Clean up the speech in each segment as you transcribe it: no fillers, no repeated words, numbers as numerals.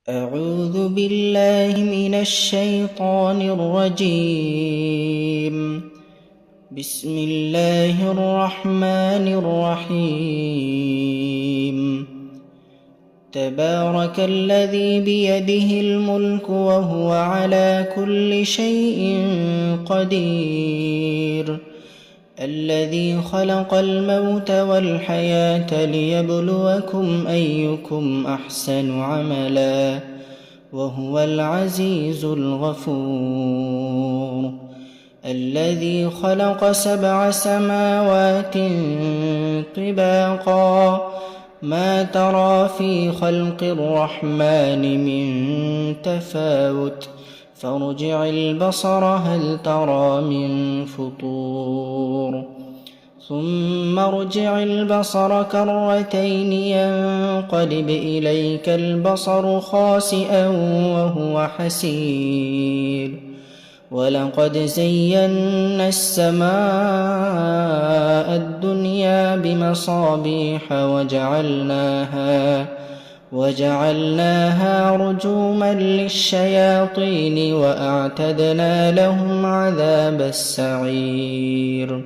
أعوذ بالله من الشيطان الرجيم. بسم الله الرحمن الرحيم. تبارك الذي بيده الملك وهو على كل شيء قدير، الذي خلق الموت والحياة ليبلوكم أيكم أحسن عملا، وهو العزيز الغفور. الذي خلق 7 سماوات طباقا، ما ترى في خلق الرحمن من تفاوت، فارجع البصر هل ترى من فطور، ثم ارجع البصر كرتين ينقلب إليك البصر خاسئا وهو حسير. ولقد زينا السماء الدنيا بمصابيح وجعلناها رجوما للشياطين وأعتدنا لهم عذاب السعير.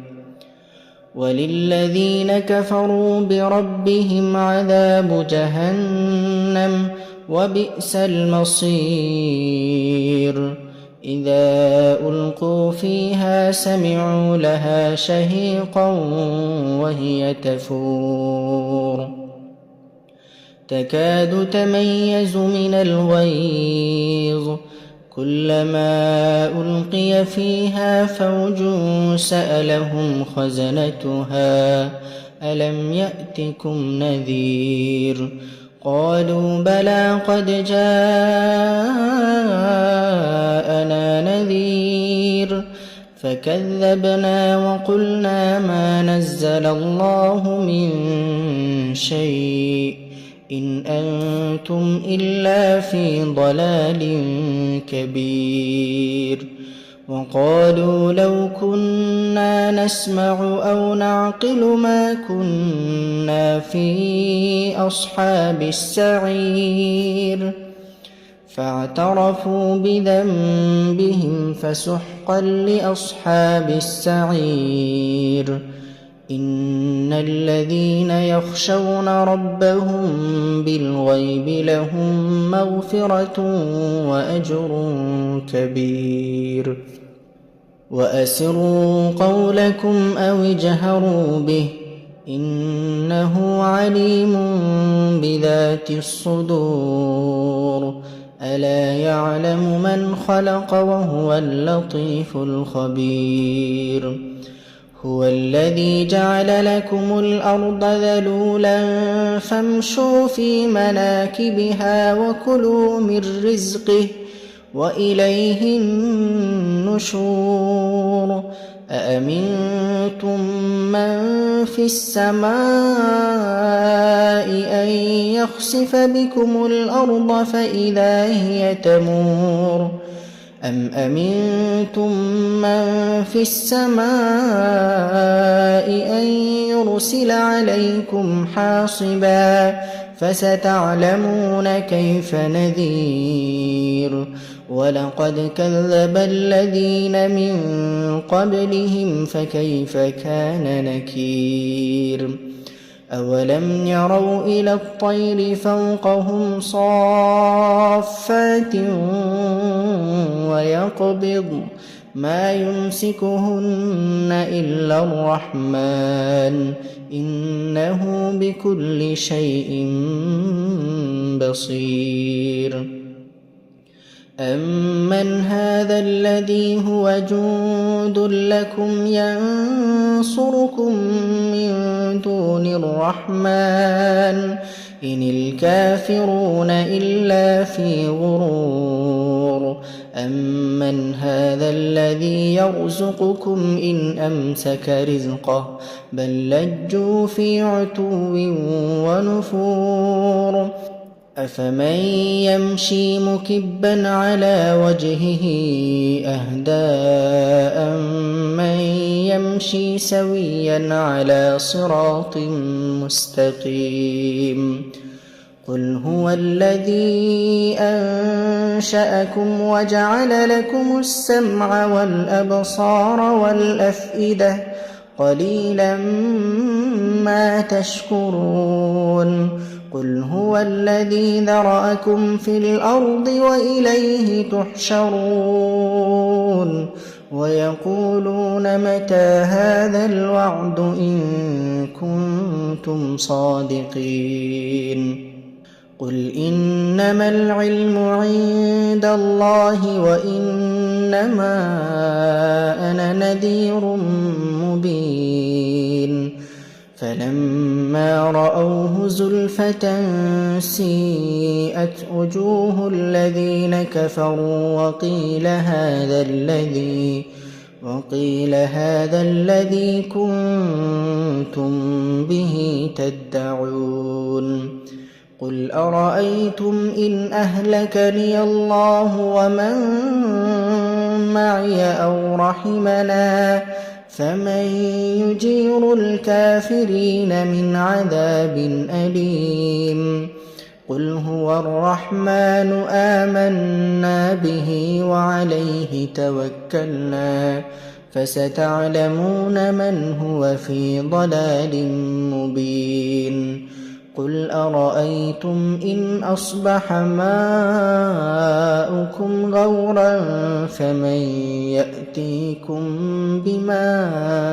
وللذين كفروا بربهم عذاب جهنم وبئس المصير. إذا ألقوا فيها سمعوا لها شهيقا وهي تفور، تكاد تميز من الغيظ، كلما ألقي فيها فوج سألهم خزنتها ألم يأتكم نذير، قالوا بلى قد جاءنا نذير، فكذبنا وقلنا ما نزل الله من شيء إن أنتم إلا في ضلال كبير. وقالوا لو كنا نسمع أو نعقل ما كنا في أصحاب السعير، فاعترفوا بذنبهم فسحقا لأصحاب السعير. إن الذين يخشون ربهم بالغيب لهم مغفرة وأجر كبير. وأسروا قولكم أو اجهروا به إنه عليم بذات الصدور. ألا يعلم من خلق وهو اللطيف الخبير. هو الذي جعل لكم الأرض ذلولا فامشوا في مناكبها وكلوا من رزقه وإليه النشور. أأمنتم من في السماء أن يخسف بكم الأرض فإذا هي تمور، أم أمنتم من في السماء أن يرسل عليكم حاصبا فستعلمون كيف نذير. ولقد كذب الذين من قبلهم فكيف كان نكير. أولم يروا إلى الطير فوقهم صافات ويقبض ما يمسكهن إلا الرحمن إنه بكل شيء بصير. أمن هذا الذي هو جند لكم ينصركم من دون الرحمن إن الكافرون إلا في غرور. أمن هذا الذي يرزقكم إن أمسك رزقه بل لجوا في عتو ونفور. أفمن يمشي مكبا على وجهه أهدى أمن يمشي سويا على صراط مستقيم. قل هو الذي أنشأكم وجعل لكم السمع والأبصار والأفئدة قليلا ما تشكرون قل هو الذي ذرأكم في الأرض وإليه تحشرون ويقولون متى هذا الوعد إن كنتم صادقين قل إنما العلم عند الله وإنما أنا نذير مبين فلما رأوه زلفة سيئت وجوه الذين كفروا وقيل هذا الذي كنتم به تدعون قل أرأيتم إن أهلكني الله ومن معي أو رحمنا فمن يجير الكافرين من عذاب أليم قل هو الرحمن آمنا به وعليه توكلنا فستعلمون من هو في ضلال مبين قل أرأيتم إن أصبح ماؤكم غورا فمن يأتيكم بماء